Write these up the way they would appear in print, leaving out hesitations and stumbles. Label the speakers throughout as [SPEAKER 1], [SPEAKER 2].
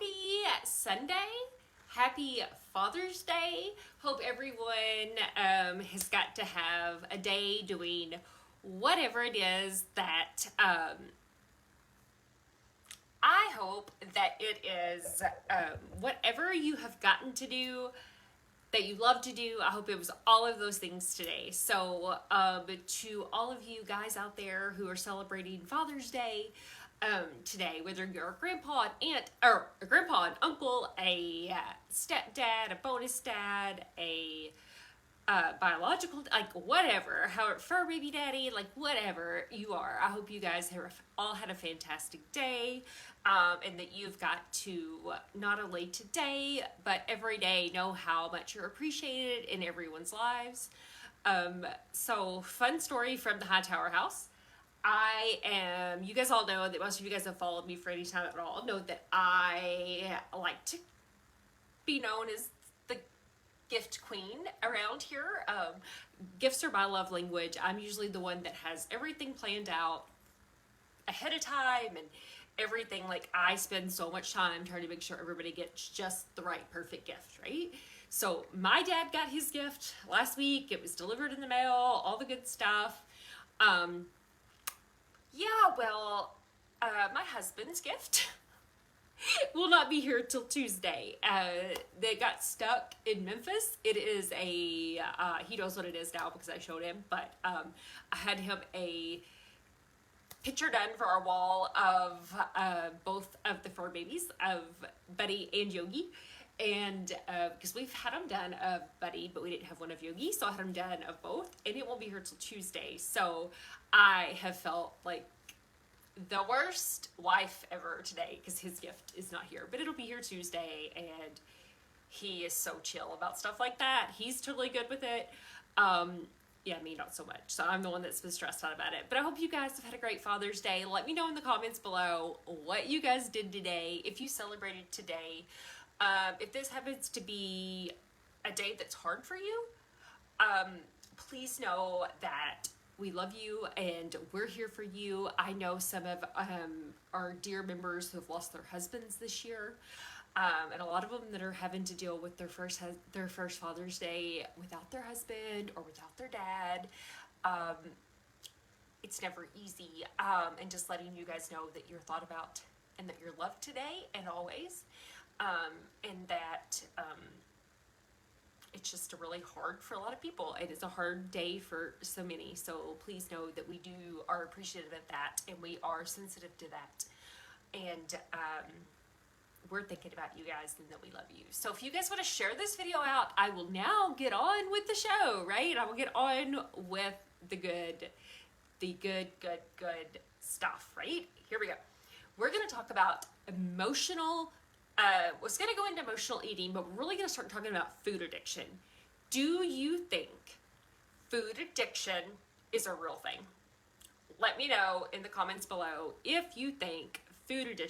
[SPEAKER 1] happy Sunday. Happy Father's Day. Hope everyone has got to have a day doing whatever it is that I hope that it is whatever you have gotten to do that you love to do. I hope it was all of those things today. So to all of you guys out there who are celebrating Father's Day today, whether you're a grandpa and aunt, or a grandpa and uncle, a stepdad, a bonus dad, a biological, like whatever, how fur baby daddy, like whatever you are, I hope you guys have all had a fantastic day, and that you've got to not only today but every day know how much you're appreciated in everyone's lives. So fun story from the Hightower house. You guys all know that most of you guys have followed me for any time at all, know that I like to be known as the gift queen around here. Gifts are my love language. I'm usually the one that has everything planned out ahead of time and everything. Like, I spend so much time trying to make sure everybody gets just the right perfect gift, right? So my dad got his gift last week. It was delivered in the mail, all the good stuff. My husband's gift will not be here till Tuesday. They got stuck in Memphis. It is he knows what it is now because I showed him, but I had him a picture done for our wall of both of the fur babies, of Buddy and Yogi. And because we've had them done of Buddy, but we didn't have one of Yogi, so I had them done of both, and it won't be here till Tuesday. So I have felt like the worst wife ever today because his gift is not here, but it'll be here Tuesday, and he is so chill about stuff like that. He's totally good with it. Me, not so much. So I'm the one that's been stressed out about it. But I hope you guys have had a great Father's Day. Let me know in the comments below what you guys did today, if you celebrated today. If this happens to be a day that's hard for you, please know that we love you and we're here for you. I know some of our dear members who have lost their husbands this year, and a lot of them that are having to deal with their first Father's Day without their husband or without their dad. It's never easy, and just letting you guys know that you're thought about and that you're loved today and always. And that it's just really hard for a lot of people. It is a hard day for so many. So please know that we are appreciative of that, and we are sensitive to that. And we're thinking about you guys and that we love you. So if you guys want to share this video out, I will now get on with the show, right? I will get on with the good stuff, right? Here we go. We're going to talk about emotional was going to go into emotional eating, but we're really going to start talking about food addiction. Do you think food addiction is a real thing? Let me know in the comments below if you think food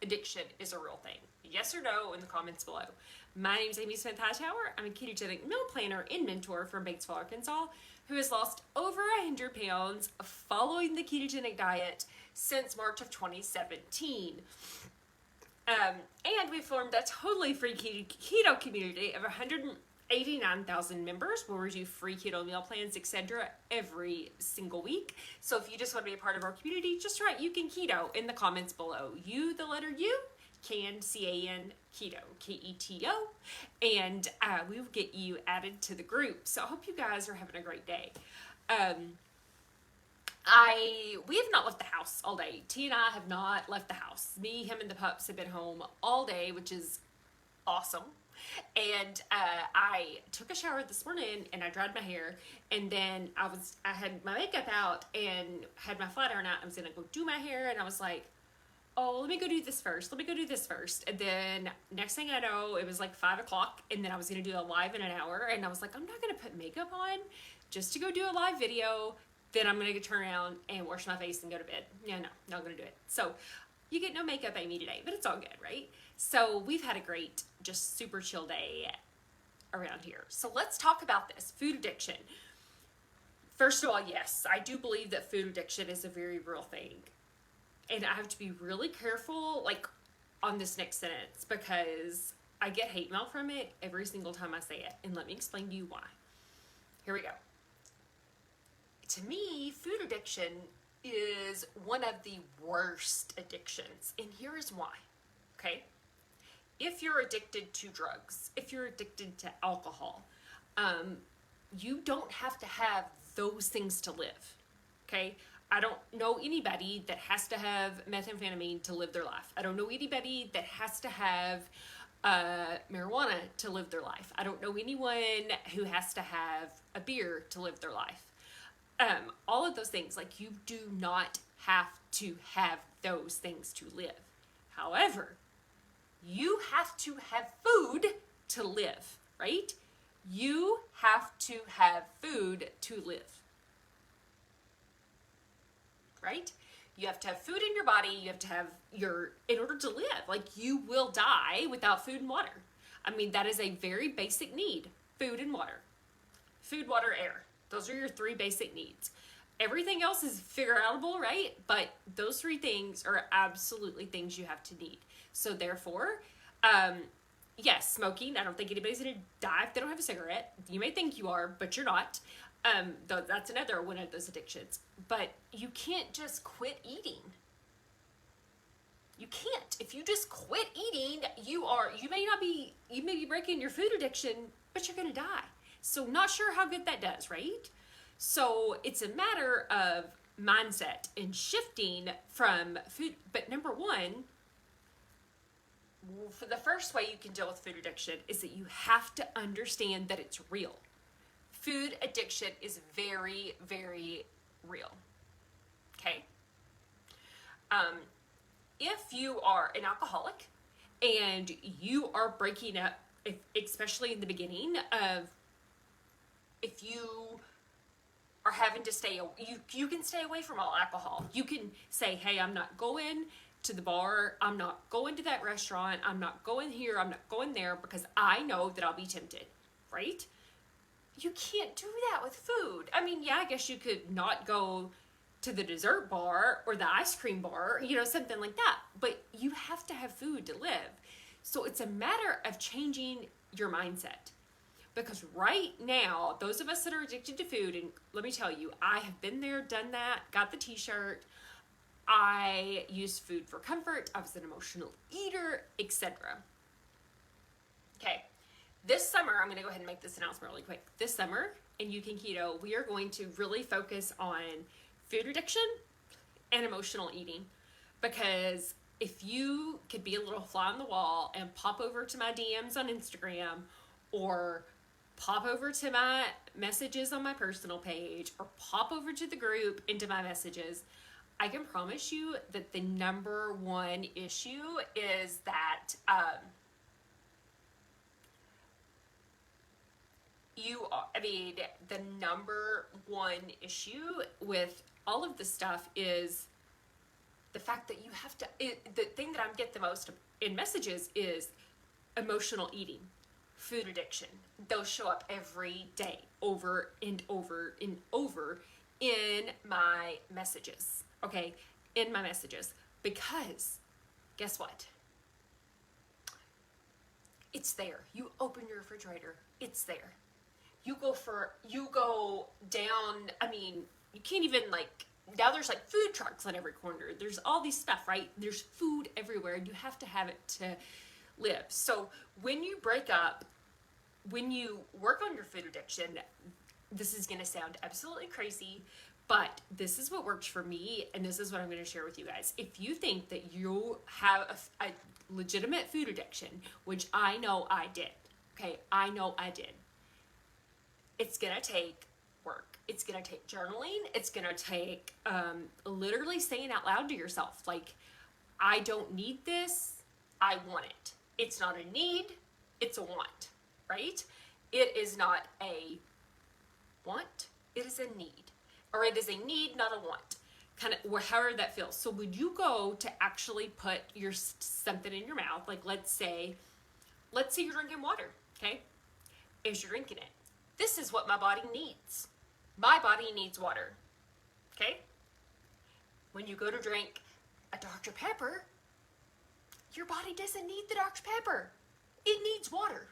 [SPEAKER 1] addiction is a real thing. Yes or no in the comments below. My name is Amy Smith-Hightower. I'm a ketogenic meal planner and mentor from Batesville, Arkansas, who has lost over 100 pounds following the ketogenic diet since March of 2017. And we formed a totally free keto community of 189,000 members where we do free keto meal plans, etc. every single week. So if you just want to be a part of our community, just write UCANKETO in the comments below. U, the letter U, can, C-A-N, keto, K-E-T-O, and we will get you added to the group. So I hope you guys are having a great day. We have not left the house all day. T and I have not left the house. Me, him, and the pups have been home all day, which is awesome. And I took a shower this morning and I dried my hair, and then I had my makeup out and had my flat iron out. I was gonna go do my hair, and I was like, oh, let me go do this first. And then next thing I know, it was like 5 o'clock, and then I was gonna do a live in an hour, and I was like, I'm not gonna put makeup on just to go do a live video. Then I'm going to turn around and wash my face and go to bed. Yeah, no, not going to do it. So you get no makeup, Amy, today, but it's all good, right? So we've had a great, just super chill day around here. So let's talk about this, food addiction. First of all, yes, I do believe that food addiction is a very real thing. And I have to be really careful. Like, on this next sentence because I get hate mail from it every single time I say it. And let me explain to you why. Here we go. To me, food addiction is one of the worst addictions. And here is why. Okay? If you're addicted to drugs, if you're addicted to alcohol, you don't have to have those things to live. Okay? I don't know anybody that has to have methamphetamine to live their life. I don't know anybody that has to have marijuana to live their life. I don't know anyone who has to have a beer to live their life. All of those things, like, you do not have to have those things to live. However, you have to have food to live, right? You have to have food to live. Right? You have to have food in your body. You have to have in order to live. Like, you will die without food and water. I mean, that is a very basic need. Food and water. Food, water, air. Those are your 3 basic needs. Everything else is figure-outable, right? But those 3 things are absolutely things you have to need. So therefore, yes, smoking. I don't think anybody's going to die if they don't have a cigarette. You may think you are, but you're not. That's another one of those addictions. But you can't just quit eating. You can't. If you just quit eating, you may be breaking your food addiction, but you're going to die. So not sure how good that does, right? So it's a matter of mindset and shifting from food. But number one, for the first way you can deal with food addiction is that you have to understand that it's real. Food addiction is very, very real. Okay? If you are an alcoholic and you are breaking up, especially in the beginning of, if you are having to you can stay away from all alcohol. You can say, hey, I'm not going to the bar. I'm not going to that restaurant. I'm not going here. I'm not going there because I know that I'll be tempted, right? You can't do that with food. I mean, yeah, I guess you could not go to the dessert bar or the ice cream bar, something like that. But you have to have food to live. So it's a matter of changing your mindset. Because right now, those of us that are addicted to food, and let me tell you, I have been there, done that, got the t-shirt. I used food for comfort. I was an emotional eater, etc. Okay. This summer, I'm going to go ahead and make this announcement really quick. This summer in UCANKETO, we are going to really focus on food addiction and emotional eating. Because if you could be a little fly on the wall and pop over to my DMs on Instagram or pop over to my messages on my personal page or pop over to the group into my messages, I can promise you that the number one issue is that the number one issue with all of this stuff is the fact that you have to, the thing that I get the most in messages is emotional eating, food addiction. Those show up every day, over and over and over in my messages, okay? In my messages. Because, guess what? It's there. You open your refrigerator, it's there. You go down, you can't even now there's food trucks on every corner. There's all these stuff, right? There's food everywhere. You have to have it to live. So when you break up, when you work on your food addiction, this is going to sound absolutely crazy, but this is what works for me, and this is what I'm going to share with you guys. If you think that you have a legitimate food addiction, which I know I did, okay? I know I did. It's going to take work. It's going to take journaling. It's going to take literally saying out loud to yourself, I don't need this. I want it. It's not a need. It's a want, right? It is not a want. It is a need. Or it is a need, not a want. Kind of however that feels. So when you go to actually put something in your mouth, let's say you're drinking water, okay? As you're drinking it. This is what my body needs. My body needs water, okay? When you go to drink a Dr. Pepper, your body doesn't need the Dr. Pepper. It needs water.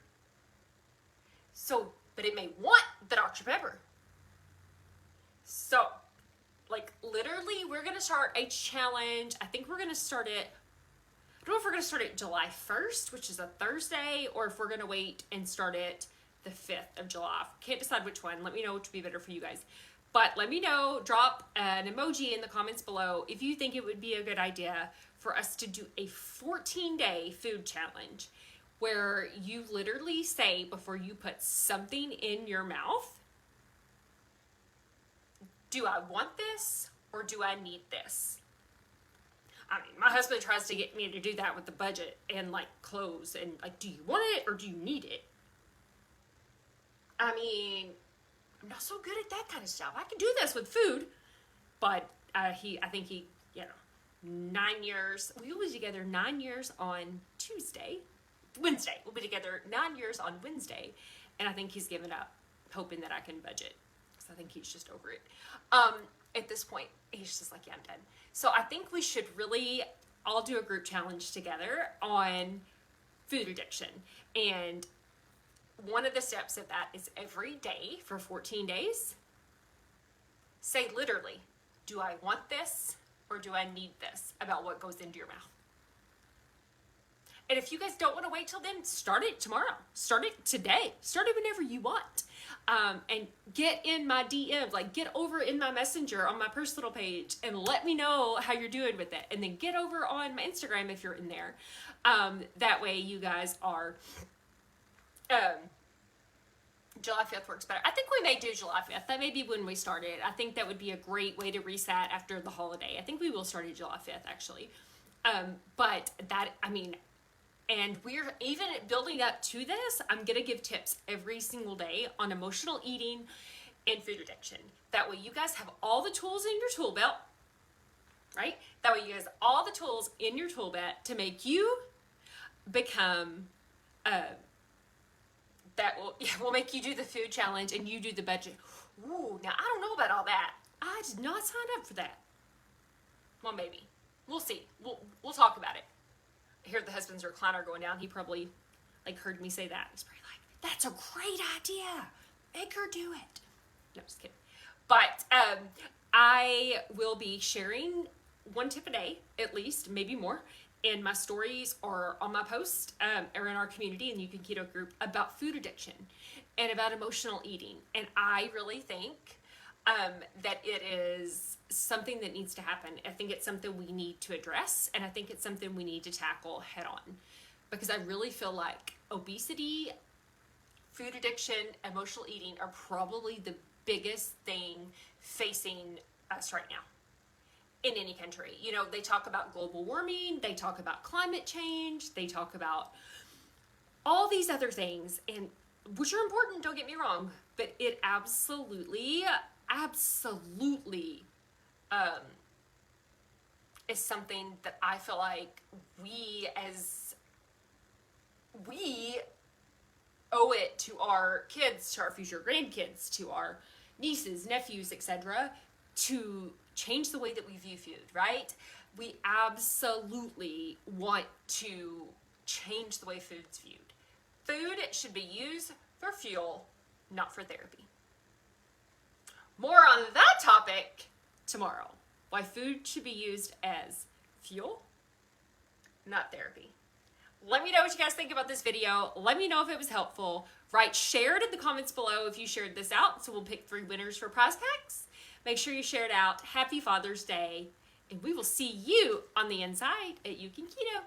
[SPEAKER 1] So, but it may want the Dr. Pepper. So, like, literally, we're going to start a challenge. I think we're going to start it, I don't know if we're going to start it July 1st, which is a Thursday, or if we're going to wait and start it the 5th of July. Can't decide which one. Let me know which would be better for you guys. But let me know, drop an emoji in the comments below if you think it would be a good idea for us to do a 14-day food challenge where you literally say before you put something in your mouth, do I want this or do I need this? I mean, my husband tries to get me to do that with the budget and like clothes and like, do you want it or do you need it? I mean, I'm not so good at that kind of stuff. I can do this with food, but I think he, 9 years. We will be together 9 years on Wednesday. We'll be together 9 years on Wednesday, and I think he's given up, hoping that I can budget, because I think he's just over it. At this point, he's just like, yeah, I'm done. So I think we should really all do a group challenge together on food addiction, and one of the steps of that is every day for 14 days, say literally, do I want this or do I need this about what goes into your mouth? And if you guys don't want to wait till then, start it tomorrow. Start it today. Start it whenever you want. And get in my DMs, like get over in my messenger on my personal page and let me know how you're doing with it. And then get over on my Instagram if you're in there. That way you guys are... July 5th works better. I think we may do July 5th. That may be when we start it. I think that would be a great way to reset after the holiday. I think we will start it July 5th, actually. But that, I mean, and we're even building up to this, I'm going to give tips every single day on emotional eating and food addiction. That way you guys have all the tools in your tool belt, right? That way you guys have all the tools in your tool belt to make you become... that will make you do the food challenge and you do the budget. Ooh, now I don't know about all that. I did not sign up for that. Well, maybe. We'll see. We'll talk about it. I hear the husband's recliner going down. He probably heard me say that. He's probably like, that's a great idea. Make her do it. No, just kidding. But I will be sharing one tip a day, at least, maybe more, in my stories or on my posts or in our community and UCANKETO group about food addiction and about emotional eating. And I really think that it is something that needs to happen. I think it's something we need to address, and I think it's something we need to tackle head on, because I really feel like obesity, food addiction, emotional eating are probably the biggest thing facing us right now. In any country. You know, they talk about global warming, they talk about climate change, they talk about all these other things, and which are important, don't get me wrong, but it absolutely is something that I feel like we owe it to our kids, to our future grandkids, to our nieces, nephews, etc., to change the way that we view food, right? We absolutely want to change the way food's viewed. Food should be used for fuel, not for therapy. More on that topic tomorrow. Why food should be used as fuel, not therapy. Let me know what you guys think about this video. Let me know if it was helpful. Share it in the comments below if you shared this out, so we'll pick 3 winners for prize packs. Make sure you share it out. Happy Father's Day. And we will see you on the inside at UCANKETO.